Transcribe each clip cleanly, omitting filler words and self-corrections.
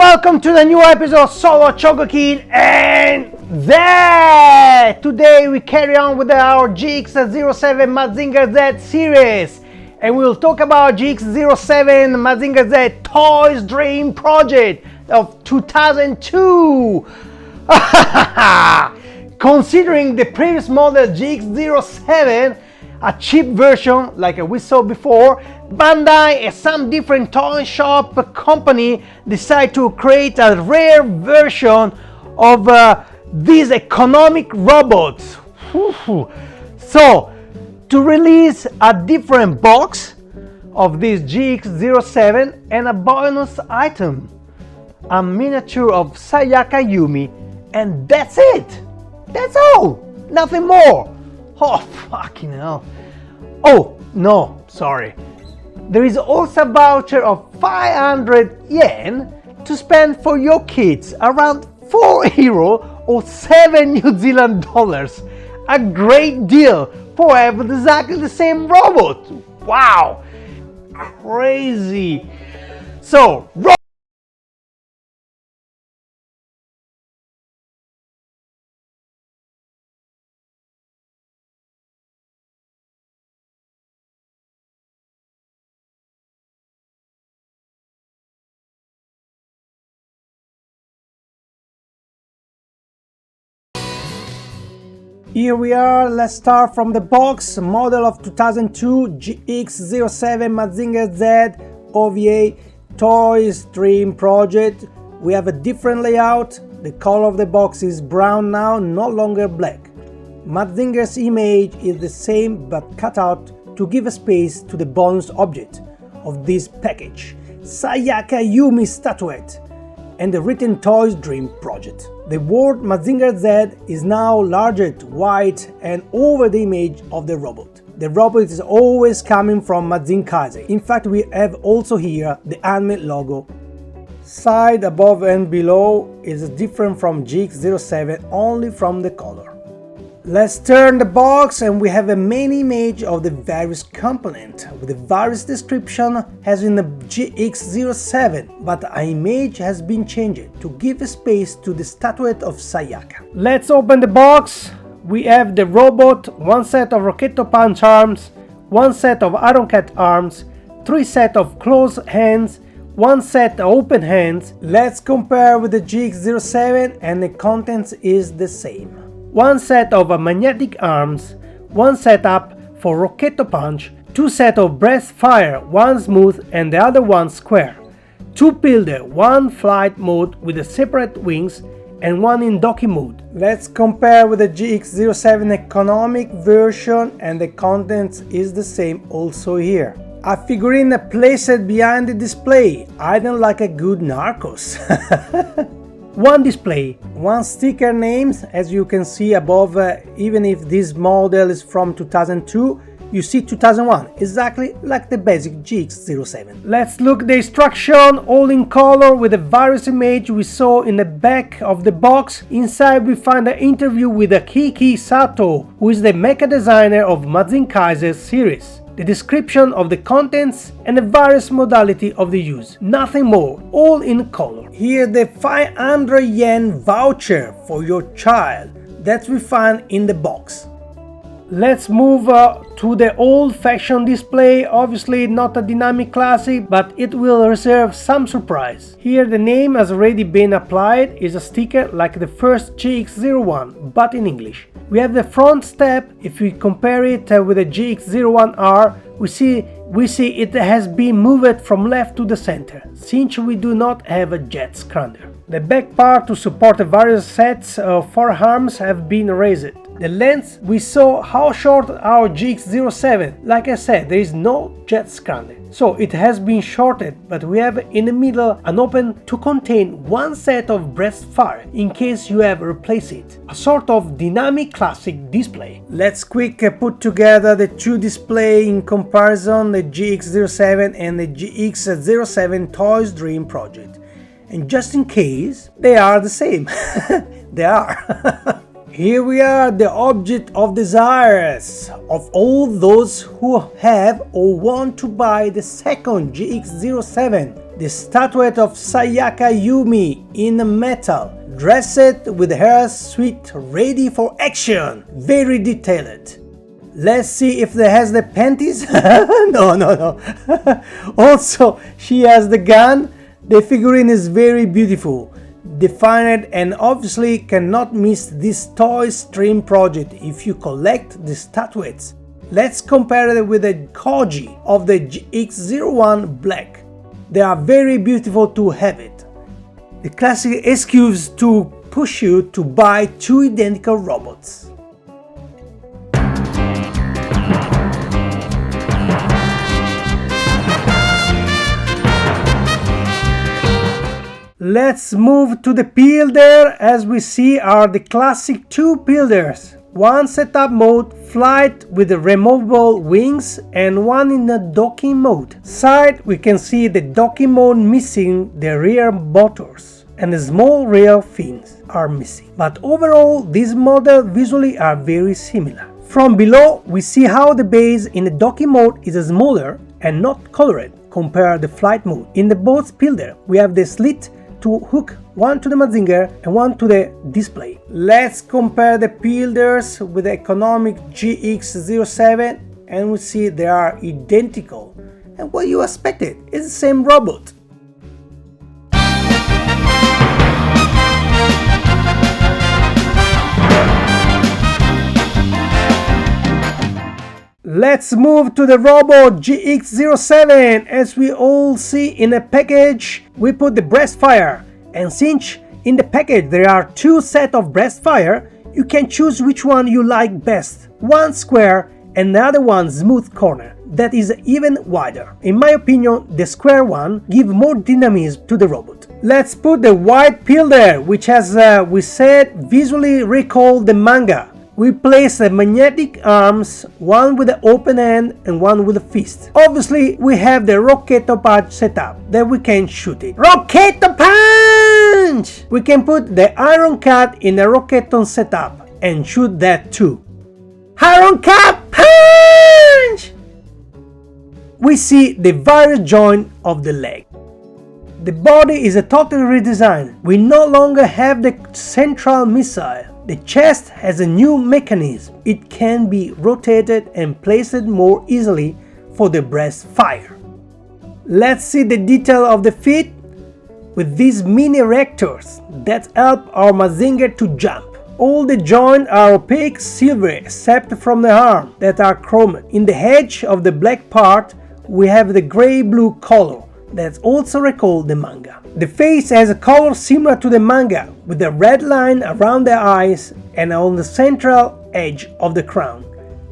welcome to the new episode of Solo Choco Kid and Z! Today we carry on with our GX07 Mazinger Z series, and we'll talk about GX07 Mazinger Z Toys Dream Project of 2002. Considering the previous model GX07, a cheap version like we saw before, Bandai and some different toy shop company decide to create a rare version of these economic robots. So, to release a different box of this GX07 and a bonus item, a miniature of Sayaka Yumi, and that's it! That's all! Nothing more! Oh, fucking hell. Oh, no, sorry. There is also a voucher of 500 yen to spend for your kids, around €4 or 7 New Zealand dollars. A great deal for having exactly the same robot. Wow, crazy. So, here we are. Let's start from the box. Model of 2002 GX07 Mazinger Z OVA Toys Dream Project. We have a different layout. The color of the box is brown now, no longer black. Mazinger's image is the same but cut out to give a space to the bonus object of this package, Sayaka Yumi statuette, and the written Toys Dream Project. The word Mazinger Z is now larger, white, and over the image of the robot. The robot is always coming from Mazinger Z. In fact, we have also here the anime logo. Side, above and below is different from GX07 only from the color. Let's turn the box and we have a main image of the various components with the various description as in the GX07, but an image has been changed to give a space to the statuette of Sayaka. Let's open the box. We have the robot, one set of Rocketto Punch arms, one set of Iron Cat arms, three set of closed hands, one set of open hands. Let's compare with the GX07 and the contents is the same. One set of magnetic arms, one setup for Rocketto Punch, two set of breast fire, one smooth and the other one square, two Pilders, one flight mode with a separate wings and one in docking mode. Let's compare with the GX07 economic version and the contents is the same also here. A figurine placed behind the display, hidden like a good narcos. One display, one sticker names, as you can see above, even if this model is from 2002, you see 2001, exactly like the basic GX07. Let's look at the instruction, all in color with the various image we saw in the back of the box. Inside we find an interview with Kiki Sato, who is the mecha designer of Mazinger Z series. The description of the contents and the various modality of the use. Nothing more, all in color. Here the 500 yen voucher for your child that we find in the box. Let's move to the old-fashioned display, obviously not a dynamic classic, but it will reserve some surprise. Here the name has already been applied, is a sticker like the first GX01, but in English. We have the front step. If we compare it with the GX01R, we see it has been moved from left to the center, since we do not have a jet scrounger. The back part to support the various sets of forearms have been raised. The length, we saw how short our GX07, like I said, there is no jet scrounger, so it has been shortened, but we have in the middle an open to contain one set of breast fire in case you have replaced it, a sort of dynamic classic display. Let's quick put together the two displays in comparison, the GX07 and the GX07 Toys Dream Project, and just in case they are the same. They are. Here we are, the object of desires of all those who have or want to buy the second GX07 the statuette of Sayaka Yumi in metal, dressed with her suit ready for action, very detailed. Let's see if they has the panties. No. Also, she has the gun. The figurine is very beautiful, defined, and obviously cannot miss this toy stream project if you collect the statuettes. Let's compare it with the Koji of the GX01 Black. They are very beautiful to have it. The classic excuse to push you to buy two identical robots. Let's move to the Pilders. As we see are the classic two Pilders. One setup mode, flight with the removable wings, and one in the docking mode. Side we can see the docking mode missing the rear motors, and the small rear fins are missing. But overall these models visually are very similar. From below we see how the base in the docking mode is smaller and not colored compared to the flight mode. In the both Pilders we have the slit to hook one to the Mazinger and one to the display. Let's compare the Pilders with the economic GX07 and we see they are identical. And what you expected, it's the same robot. Let's move to the robot GX07. As we all see in the package, we put the breast fire, and since in the package there are two sets of breast fire, you can choose which one you like best. One square and the other one smooth corner that is even wider. In my opinion, the square one gives more dynamism to the robot. Let's put the white Pilder, which as we said visually recall the manga. We place the magnetic arms, one with the open hand and one with a fist. Obviously, we have the Rocketo Punch setup that we can shoot it. Rocketo Punch! We can put the Iron Cut in the Rocketon setup and shoot that too. Iron Cut Punch! We see the various joint of the leg. The body is a total redesign. We no longer have the central missile. The chest has a new mechanism. It can be rotated and placed more easily for the breast fire. Let's see the detail of the feet with these mini reactors that help our Mazinger to jump. All the joints are opaque silver except from the arm that are chromed. In the edge of the black part we have the gray-blue color that also recall the manga. The face has a color similar to the manga with a red line around the eyes and on the central edge of the crown,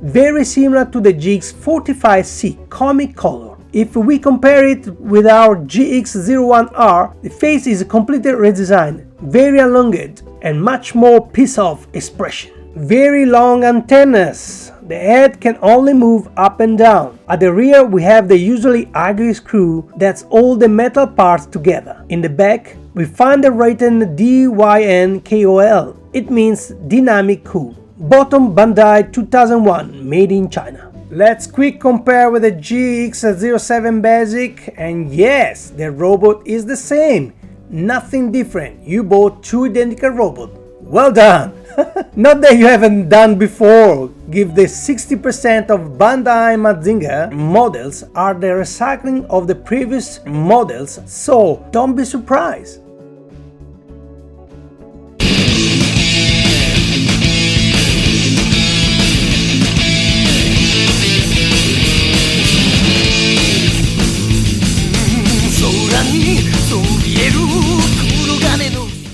very similar to the GX45C comic color. If we compare it with our GX01R, the face is completely redesigned, very elongated and much more piece-off expression. Very long antennas. The head can only move up and down. At the rear we have the usually ugly screw that's all the metal parts together. In the back we find the written DYNKOL. It means dynamic cool. Bottom Bandai 2001, made in China. Let's quick compare with the GX07 Basic, and yes, the robot is the same. Nothing different. You bought two identical robots. Well done! Not that you haven't done before. Give the 60% of Bandai Mazinger models are the recycling of the previous models, so don't be surprised.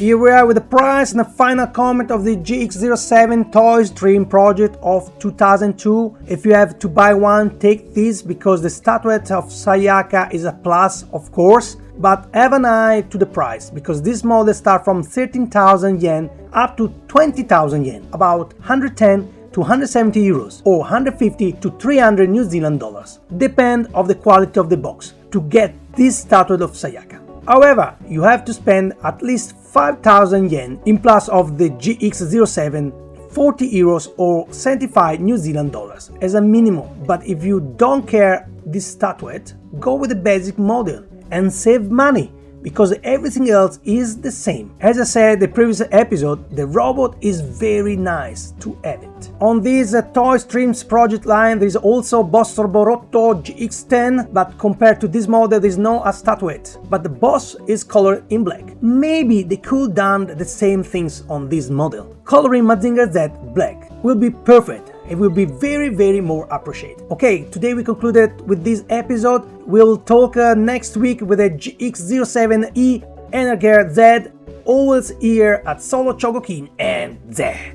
Here we are with the price and the final comment of the GX07 Toy Stream project of 2002. If you have to buy one, take this because the statuette of Sayaka is a plus, of course, but have an eye to the price because this model starts from 13,000 yen up to 20,000 yen, about 110 to 170 euros or 150 to 300 New Zealand dollars, depend of the quality of the box to get this statuette of Sayaka. However, you have to spend at least 5,000 yen in plus of the GX07, 40 euros or 75 New Zealand dollars as a minimum. But if you don't care this statuette, go with the basic model and save money, because everything else is the same. As I said in the previous episode, the robot is very nice to have it. On this Toy Streams project line there is also Boss Roborotto GX10, but compared to this model there is no statuette, but the boss is colored in black. Maybe they could done the same things on this model. Coloring Mazinger Z black will be perfect. It will be very more appreciated. Okay, today we concluded with this episode. We'll talk next week with a GX07E Energer Z, always here at Solo Chogokin and Z.